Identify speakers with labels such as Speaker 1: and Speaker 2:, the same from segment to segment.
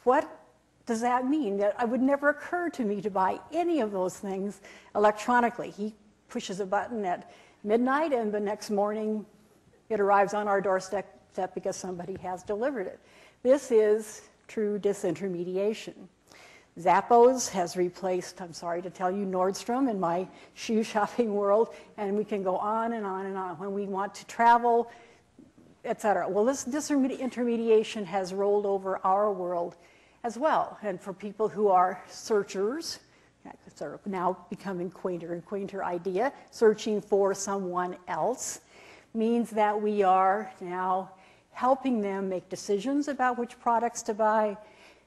Speaker 1: what does that mean? That it would never occur to me to buy any of those things electronically. He pushes a button at midnight, and the next morning it arrives on our doorstep because somebody has delivered it. This is true disintermediation. Zappos has replaced, I'm sorry to tell you, Nordstrom in my shoe shopping world, and we can go on and on and on. When we want to travel, etc. Well, this disintermediation has rolled over our world as well. And for people who are searchers, sort of now becoming quainter and quainter idea, searching for someone else, means that we are now helping them make decisions about which products to buy,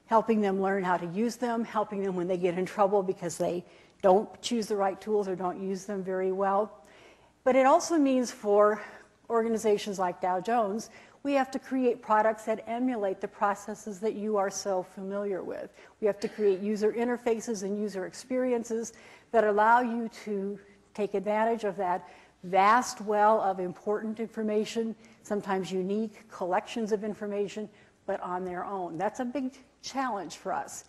Speaker 1: helping them learn how to use them, helping them when they get in trouble because they don't choose the right tools or don't use them very well. But it also means for organizations like Dow Jones, we have to create products that emulate the processes that you are so familiar with. We have to create user interfaces and user experiences that allow you to take advantage of that vast well of important information, sometimes unique collections of information, but on their own. That's a big challenge for us.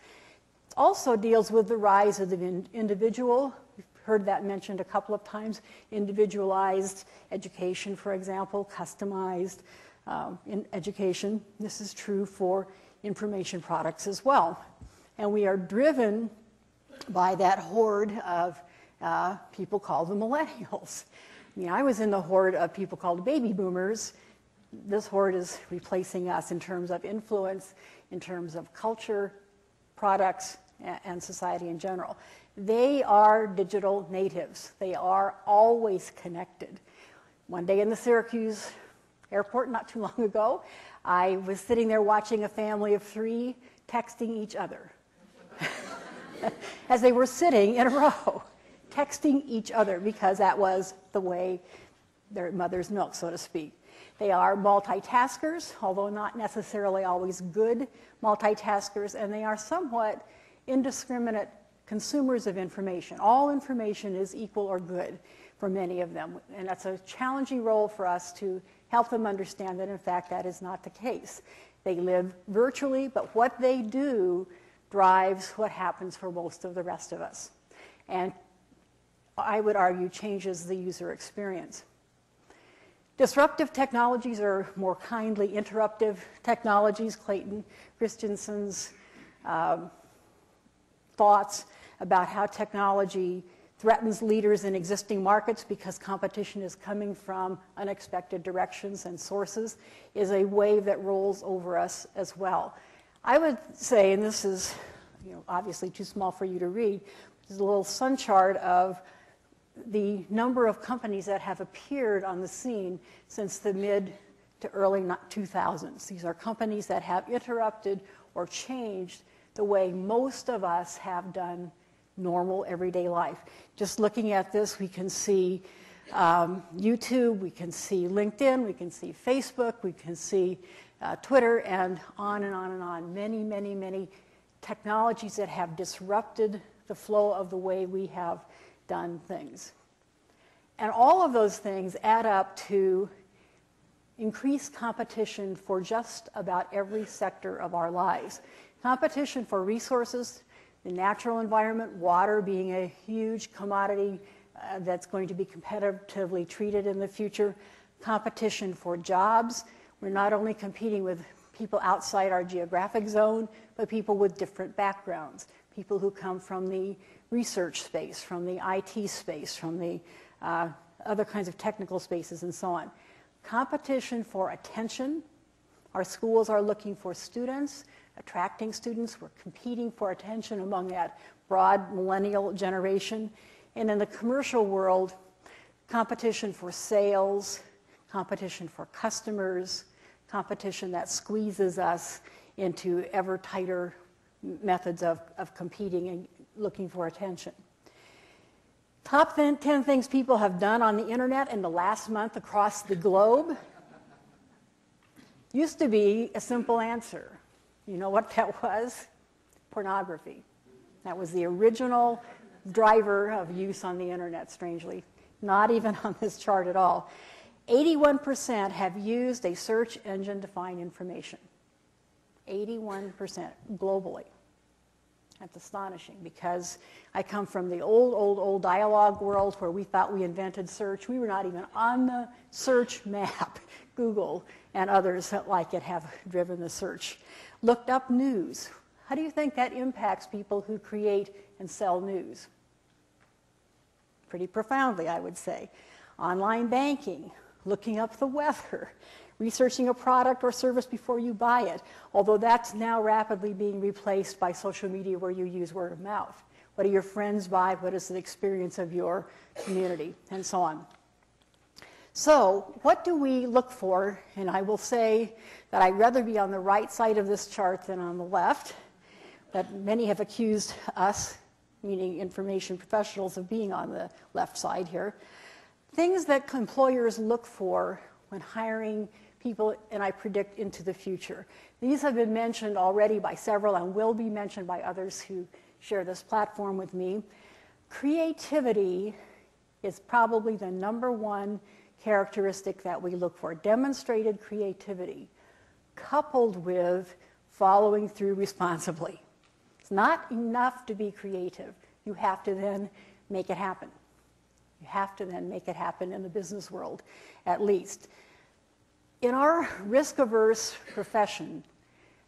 Speaker 1: It also deals with the rise of the individual. We've heard that mentioned a couple of times. Individualized education, for example, customized in education. This is true for information products as well. And we are driven by that horde of people called the millennials. I mean, I was in the horde of people called baby boomers. This horde is replacing us in terms of influence, in terms of culture, products, and society in general. They are digital natives. They are always connected. One day in the Syracuse airport not too long ago, I was sitting there watching a family of 3 texting each other as they were sitting in a row, texting each other because that was the way their mother's milk, so to speak. They are multitaskers, although not necessarily always good multitaskers, and they are somewhat indiscriminate consumers of information. All information is equal or good for many of them, and that's a challenging role for us to help them understand that, in fact, that is not the case. They live virtually, but what they do drives what happens for most of the rest of us, and I would argue changes the user experience. Disruptive technologies are more kindly interruptive technologies. Clayton Christensen's thoughts about how technology threatens leaders in existing markets because competition is coming from unexpected directions and sources is a wave that rolls over us as well. I would say, and this is obviously too small for you to read, there's a little sun chart of the number of companies that have appeared on the scene since the mid to early 2000s. These are companies that have interrupted or changed the way most of us have done normal everyday life. Just looking at this, we can see YouTube, we can see LinkedIn, we can see Facebook, we can see Twitter, and on and on and on. Many, many, many technologies that have disrupted the flow of the way we have done things. And all of those things add up to increased competition for just about every sector of our lives. Competition for resources, the natural environment, water being a huge commodity that's going to be competitively treated in the future. Competition for jobs. We're not only competing with people outside our geographic zone, but people with different backgrounds. People who come from the research space, from the IT space, from the other kinds of technical spaces and so on. Competition for attention. Our schools are looking for students, attracting students. We're competing for attention among that broad millennial generation. And in the commercial world, competition for sales, competition for customers, competition that squeezes us into ever tighter methods of competing and looking for attention. Top 10 things people have done on the internet in the last month across the globe. Used to be a simple answer. You know what that was? Pornography. That was the original driver of use on the internet, strangely. Not even on this chart at all. 81% have used a search engine to find information. 81% globally. That's astonishing because I come from the old dialogue world where we thought we invented search. We were not even on the search map. Google and others like it have driven the search. Looked up news. How do you think that impacts people who create and sell news? Pretty profoundly, I would say. Online banking, looking up the weather, researching a product or service before you buy it, although that's now rapidly being replaced by social media where you use word of mouth. What do your friends buy? What is the experience of your community? And so on. So what do we look for? And I will say that I'd rather be on the right side of this chart than on the left. That many have accused us, meaning information professionals, of being on the left side here. Things that employers look for when hiring people, and I predict into the future. These have been mentioned already by several and will be mentioned by others who share this platform with me. Creativity is probably the #1 characteristic that we look for, demonstrated creativity, coupled with following through responsibly. It's not enough to be creative. You have to then make it happen. You have to then make it happen in the business world, at least. In our risk-averse profession,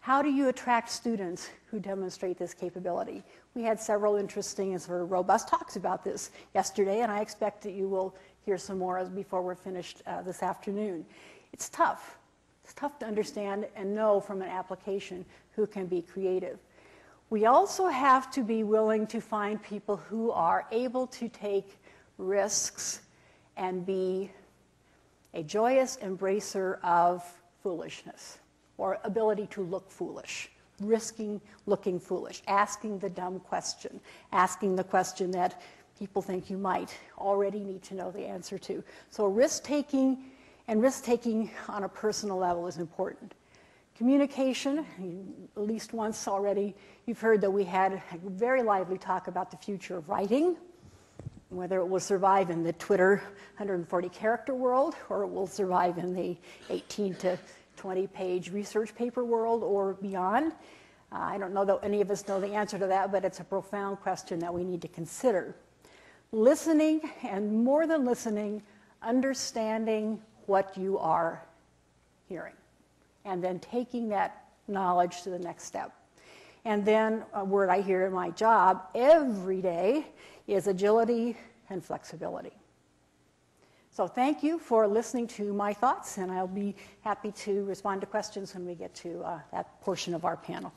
Speaker 1: how do you attract students who demonstrate this capability? We had several interesting and sort of robust talks about this yesterday, and I expect that you will hear some more before we're finished this afternoon. It's tough. It's tough to understand and know from an application who can be creative. We also have to be willing to find people who are able to take risks and be a joyous embracer of foolishness, or ability to look foolish, risking looking foolish, asking the dumb question, asking the question that people think you might already need to know the answer to. So risk-taking, and risk-taking on a personal level is important. Communication, at least once already, you've heard that we had a very lively talk about the future of writing, whether it will survive in the Twitter 140-character world, or it will survive in the 18 to 20-page research paper world or beyond. I don't know that any of us know the answer to that, but it's a profound question that we need to consider. Listening, and more than listening, understanding what you are hearing, and then taking that knowledge to the next step. And then a word I hear in my job every day is agility and flexibility. So thank you for listening to my thoughts, and I'll be happy to respond to questions when we get to that portion of our panel.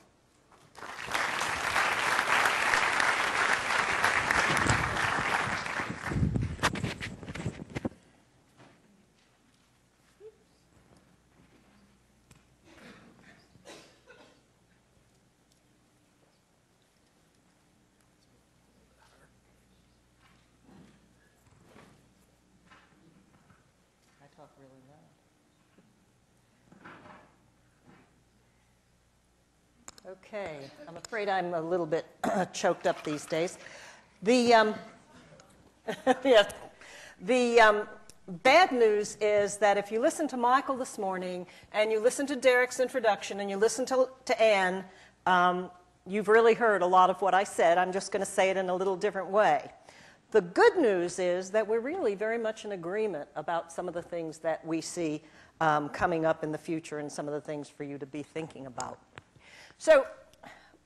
Speaker 2: Okay, I'm afraid I'm a little bit choked up these days. The bad news is that if you listen to Michael this morning, and you listen to Derek's introduction, and you listen to Anne, you've really heard a lot of what I said. I'm just going to say it in a little different way. The good news is that we're really very much in agreement about some of the things that we see coming up in the future, and some of the things for you to be thinking about. So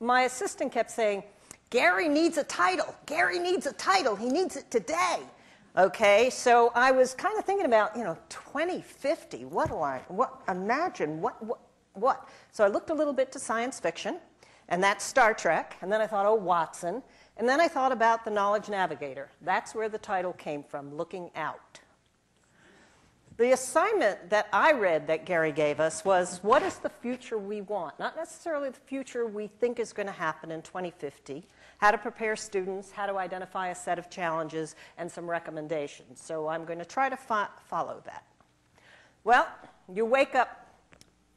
Speaker 2: my assistant kept saying, Gary needs a title. Gary needs a title. He needs it today. Okay, so I was kind of thinking about, 2050. Imagine what? So I looked a little bit to science fiction, and that's Star Trek. And then I thought, oh, Watson. And then I thought about the Knowledge Navigator. That's where the title came from, looking out. The assignment that I read that Gary gave us was, what is the future we want? Not necessarily the future we think is going to happen in 2050, how to prepare students, how to identify a set of challenges, and some recommendations. So I'm going to try to follow that. Well, you wake up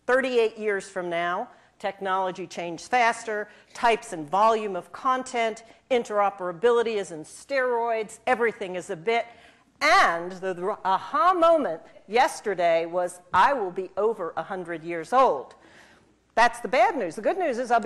Speaker 2: 38 years from now, technology changed faster, types and volume of content, interoperability is in steroids, everything is a bit. And the aha moment yesterday was, I will be over 100 years old. That's the bad news. The good news is I'll be